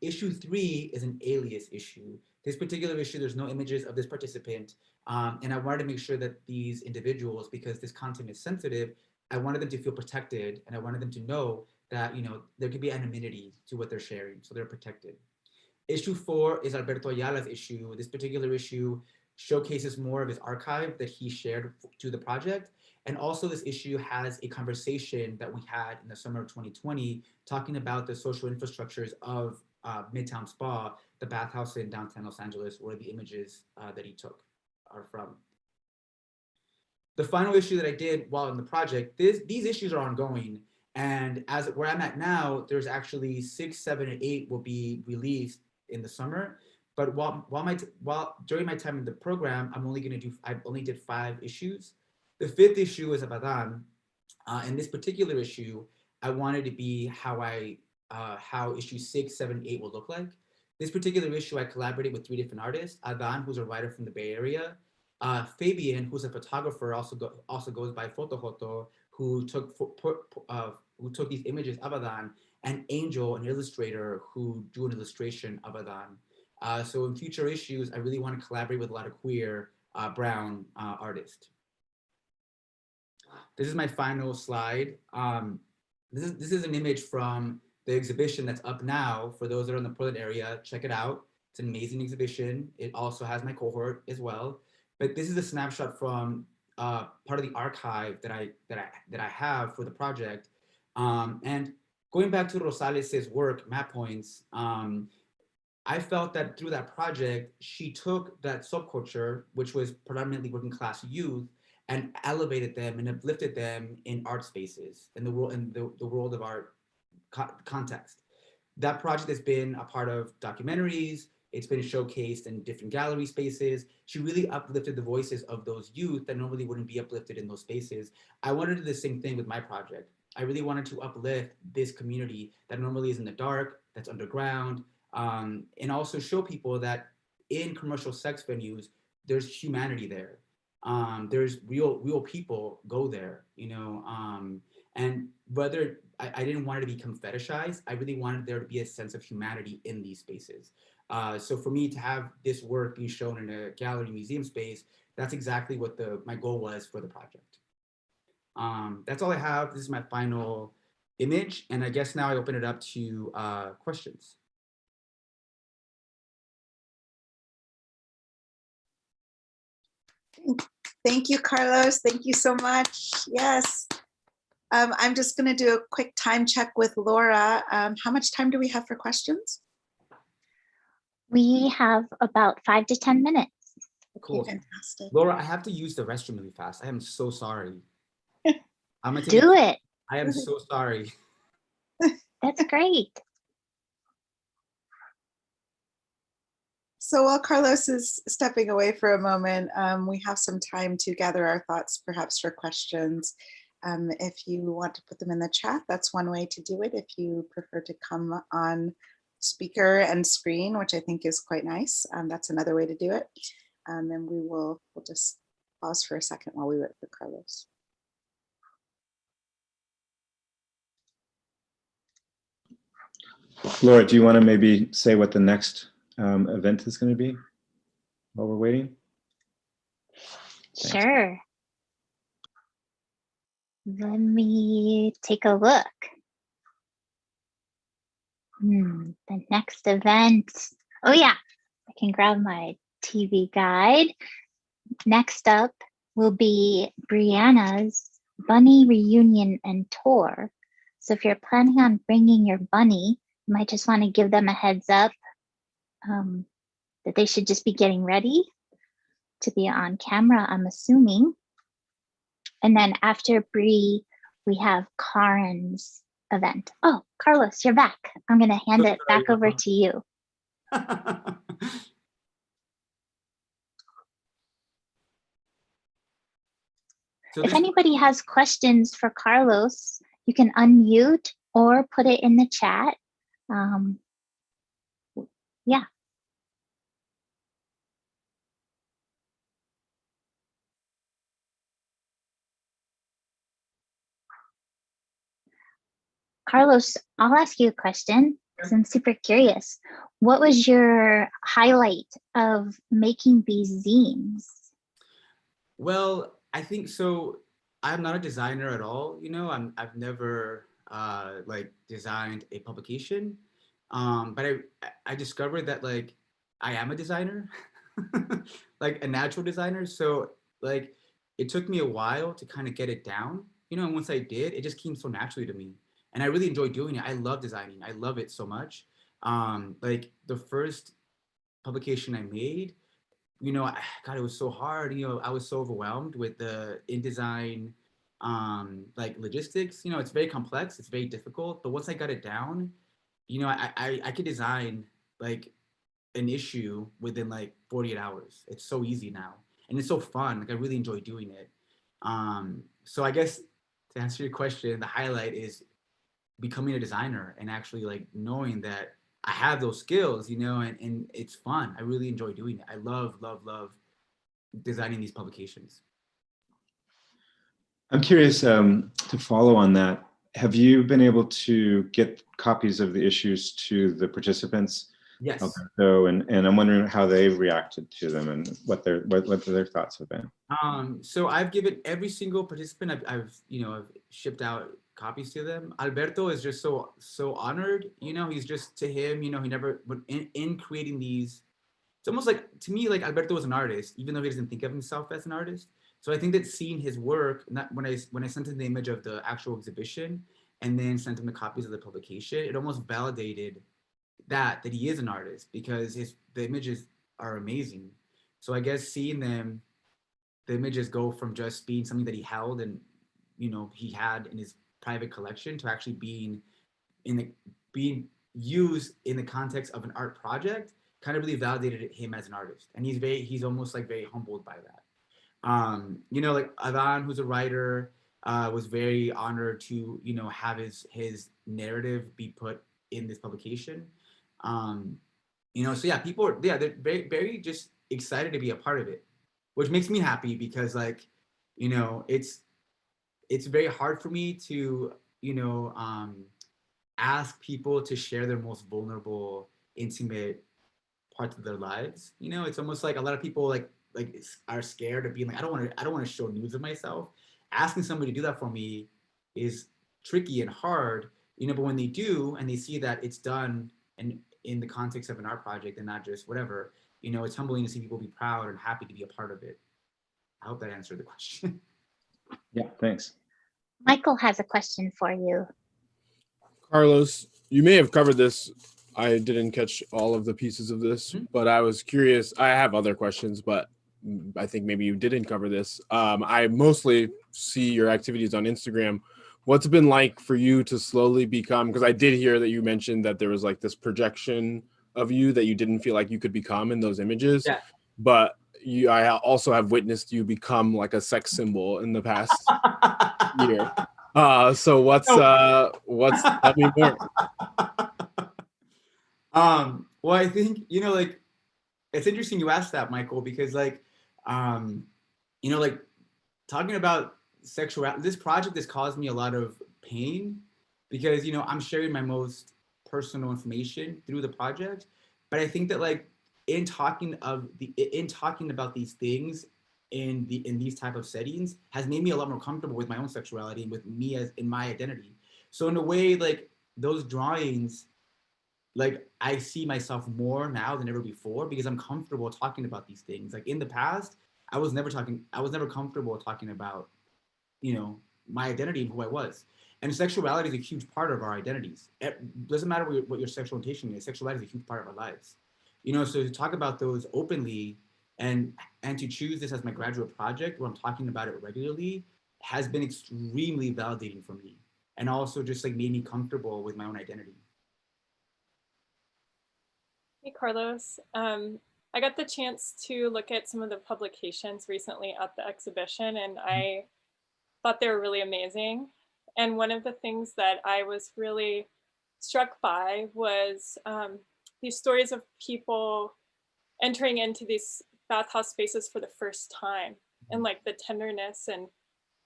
Speaker 3: Issue 3 is an alias issue. This particular issue, there's no images of this participant, and I wanted to make sure that these individuals, because this content is sensitive, I wanted them to feel protected, and I wanted them to know that, you know, there could be anonymity to what they're sharing, so they're protected. Issue 4 is Alberto Ayala's issue. This particular issue showcases more of his archive that he shared to the project. And also this issue has a conversation that we had in the summer of 2020, talking about the social infrastructures of Midtown Spa, the bathhouse in downtown Los Angeles, where the images that he took are from. The final issue that I did while in the project, these issues are ongoing. And as where I'm at now, there's actually 6, 7, and 8 will be released in the summer. But during my time in the program, I only did 5 issues. The 5th issue is Abadan. In this particular issue, I wanted to be how issue 6, 7, 8 will look like. This particular issue, I collaborated with 3 different artists. Adan, who's a writer from the Bay Area. Fabian, who's a photographer, also goes by Fotohoto, who took these images of Adan, and Angel, an illustrator, who drew an illustration of Adan. So in future issues, I really want to collaborate with a lot of queer, brown artists. This is my final slide. This is an image from the exhibition that's up now. For those that are in the Portland area, check it out. It's an amazing exhibition. It also has my cohort as well. But this is a snapshot from part of the archive that I have for the project. And going back to Rosales' work, Map Points, I felt that through that project, she took that subculture, which was predominantly working class youth, and elevated them and uplifted them in art spaces, in the world of art context. That project has been a part of documentaries. It's been showcased in different gallery spaces. She really uplifted the voices of those youth that normally wouldn't be uplifted in those spaces. I wanted to do the same thing with my project. I really wanted to uplift this community that normally is in the dark, that's underground, and also show people that in commercial sex venues, there's humanity there. There's real people go there, you know, and whether I didn't want it to become fetishized, I really wanted there to be a sense of humanity in these spaces. So for me to have this work being shown in a gallery museum space, that's exactly what my goal was for the project. That's all I have. This is my final image. And I guess now I open it up to questions.
Speaker 2: Thank you, Carlos. Thank you so much. Yes. I'm just going to do a quick time check with Laura. How much time do we have for questions?
Speaker 1: We have about 5 to 10 minutes.
Speaker 3: Cool.
Speaker 2: Okay, fantastic.
Speaker 3: Laura, I have to use the restroom really fast. I am so sorry. I'm gonna
Speaker 1: Do it.
Speaker 3: I am so sorry.
Speaker 1: That's great.
Speaker 2: So while Carlos is stepping away for a moment, we have some time to gather our thoughts, perhaps for questions. If you want to put them in the chat, that's one way to do it. If you prefer to come on speaker and screen, which I think is quite nice, that's another way to do it. And we'll just pause for a second while we wait for Carlos.
Speaker 11: Laura, do you want to maybe say what the next event is going to be while we're waiting? Thanks.
Speaker 1: Sure. Let me take a look. The next event. Oh yeah, I can grab my TV guide. Next up will be Brianna's bunny reunion and tour. So if you're planning on bringing your bunny, you might just want to give them a heads up that they should just be getting ready to be on camera, I'm assuming. And then after Bree, we have Karen's event. Oh, Carlos, you're back. I'm going to hand it back over to you. If anybody has questions for Carlos, you can unmute or put it in the chat. Yeah. Carlos, I'll ask you a question because I'm super curious. What was your highlight of making these zines?
Speaker 3: Well, I think so. I'm not a designer at all. You know, I've never like designed a publication. But I discovered that like I am a designer, like a natural designer. So like it took me a while to kind of get it down, you know, and once I did, it just came so naturally to me. And I really enjoy doing it. I love designing. I love it so much. Like the first publication I made, you know, God, it was so hard. You know, I was so overwhelmed with the InDesign, like logistics. You know, it's very complex. It's very difficult. But once I got it down, you know, I could design like an issue within like 48 hours. It's so easy now, and it's so fun. Like I really enjoy doing it. So I guess to answer your question, the highlight is becoming a designer and actually like knowing that I have those skills, you know, and it's fun. I really enjoy doing it. I love, love, love designing these publications.
Speaker 11: I'm curious to follow on that. Have you been able to get copies of the issues to the participants?
Speaker 3: Yes.
Speaker 11: Alberto, and I'm wondering how they've reacted to them and what their thoughts have been.
Speaker 3: So I've given every single participant I've you know I've shipped out copies to them. Alberto is just so honored. You know, he's just, to him, you know, he never, but in creating these, it's almost like, to me, like Alberto was an artist, even though he doesn't think of himself as an artist. So I think that seeing his work, not when I sent him the image of the actual exhibition and then sent him the copies of the publication, it almost validated that he is an artist, because the images are amazing. So I guess seeing them, the images go from just being something that he held and, you know, he had in his private collection to actually being being used in the context of an art project, kind of really validated him as an artist. And he's almost like very humbled by that. You know, like Adan, who's a writer, was very honored to, you know, have his narrative be put in this publication. You know, so yeah, they're very, very just excited to be a part of it, which makes me happy because, like, you know, it's very hard for me to, you know, ask people to share their most vulnerable, intimate parts of their lives. You know, it's almost like a lot of people like are scared of being like, I don't want to show nudes of myself. Asking somebody to do that for me is tricky and hard, you know, but when they do and they see that it's done and in the context of an art project and not just whatever, you know, it's humbling to see people be proud and happy to be a part of it. I hope that answered the question.
Speaker 11: Yeah, thanks.
Speaker 1: Michael has a question for you.
Speaker 12: Carlos, you may have covered this. I didn't catch all of the pieces of this, but I was curious. I have other questions, but I think maybe you didn't cover this. I mostly see your activities on Instagram. What's it been like for you to slowly become, because I did hear that you mentioned that there was like this projection of you that you didn't feel like you could become in those images.
Speaker 3: Yeah.
Speaker 12: But I also have witnessed you become like a sex symbol in the past year. So what's tell me more.
Speaker 3: Well, I think, you know, like, it's interesting you asked that, Michael, because like, you know, like talking about sexuality, this project has caused me a lot of pain because, you know, I'm sharing my most personal information through the project. But I think that like in talking about these things in these type of settings has made me a lot more comfortable with my own sexuality and with me as in my identity. So in a way, like those drawings, like I see myself more now than ever before because I'm comfortable talking about these things. Like in the past, I was never comfortable talking about, you know, my identity and who I was. And sexuality is a huge part of our identities. It doesn't matter what your sexual orientation is, sexuality is a huge part of our lives. You know, so to talk about those openly and to choose this as my graduate project where I'm talking about it regularly has been extremely validating for me. And also just like made me comfortable with my own identity.
Speaker 13: Hey, Carlos. I got the chance to look at some of the publications recently at the exhibition, and I thought they were really amazing. And one of the things that I was really struck by was these stories of people entering into these bathhouse spaces for the first time, and like the tenderness and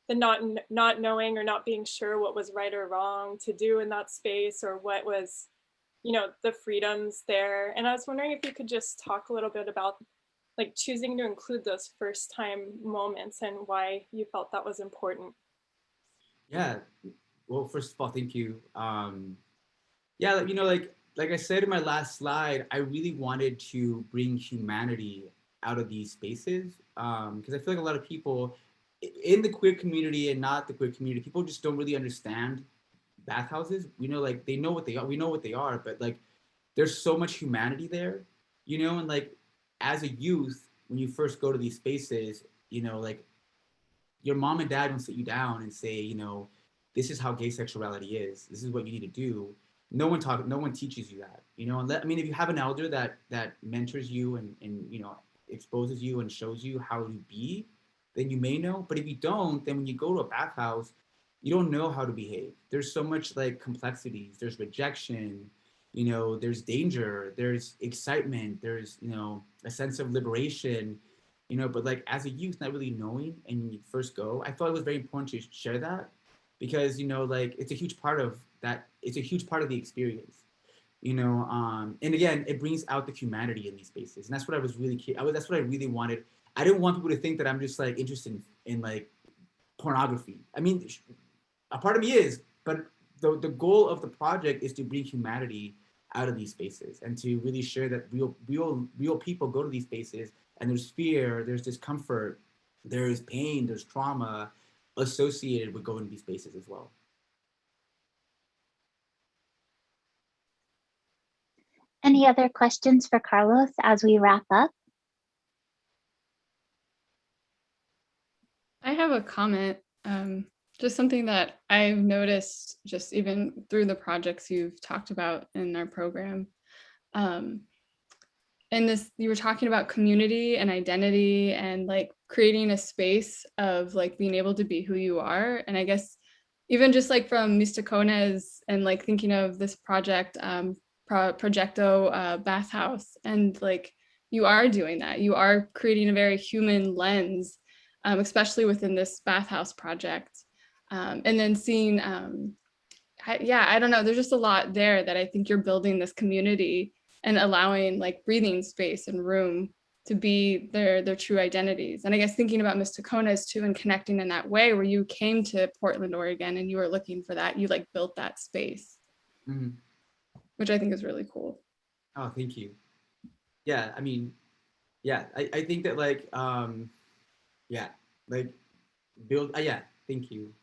Speaker 13: the not knowing or not being sure what was right or wrong to do in that space, or what was, you know, the freedoms there. And I was wondering if you could just talk a little bit about like choosing to include those first time moments and why you felt that was important.
Speaker 3: Yeah. Well, first of all, thank you. Yeah, you know, like I said in my last slide, I really wanted to bring humanity out of these spaces because I feel like a lot of people in the queer community and not the queer community, people just don't really understand bathhouses. You know, like they know what they are, we know what they are, but like there's so much humanity there, you know, and like as a youth, when you first go to these spaces, you know, like your mom and dad will sit you down and say, you know, this is how gay sexuality is. This is what you need to do. No one teaches you that, you know. I mean, if you have an elder that mentors you and you know exposes you and shows you how to be, then you may know. But if you don't, then when you go to a bathhouse, you don't know how to behave. There's so much like complexities. There's rejection, you know. There's danger. There's excitement. There's, you know, a sense of liberation, you know. But like as a youth, not really knowing, and when you first go, I thought it was very important to share that because, you know, like it's a huge part of that. It's a huge part of the experience, you know. And again, it brings out the humanity in these spaces, and that's what I was really that's what I really wanted. I didn't want people to think that I'm just like interested in like pornography. I mean, a part of me is, but the goal of the project is to bring humanity out of these spaces and to really share that real people go to these spaces and there's fear, there's discomfort, there's pain, there's trauma associated with going to these spaces as well.
Speaker 1: Any other questions for Carlos as we wrap up?
Speaker 14: I have a comment, just something that I've noticed just even through the projects you've talked about in our program. And this, you were talking about community and identity and like creating a space of like being able to be who you are. And I guess even just like from Mistacones and like thinking of this project, Projecto Bathhouse, and like you are doing that. You are creating a very human lens, especially within this bathhouse project. And then seeing, I don't know, there's just a lot there that I think you're building this community and allowing like breathing space and room to be their true identities. And I guess thinking about Mistacones too and connecting in that way where you came to Portland, Oregon, and you were looking for that, you like built that space, which I think is really cool.
Speaker 3: Oh, thank you. Yeah, I mean, yeah, I think that like, yeah, like build, yeah, thank you.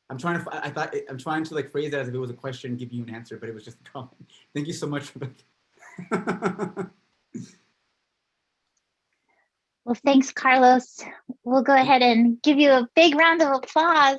Speaker 3: I'm trying to like phrase it as if it was a question, give you an answer, but it was just a comment. Thank you so much for that.
Speaker 1: Well, thanks, Carlos. We'll go ahead and give you a big round of applause.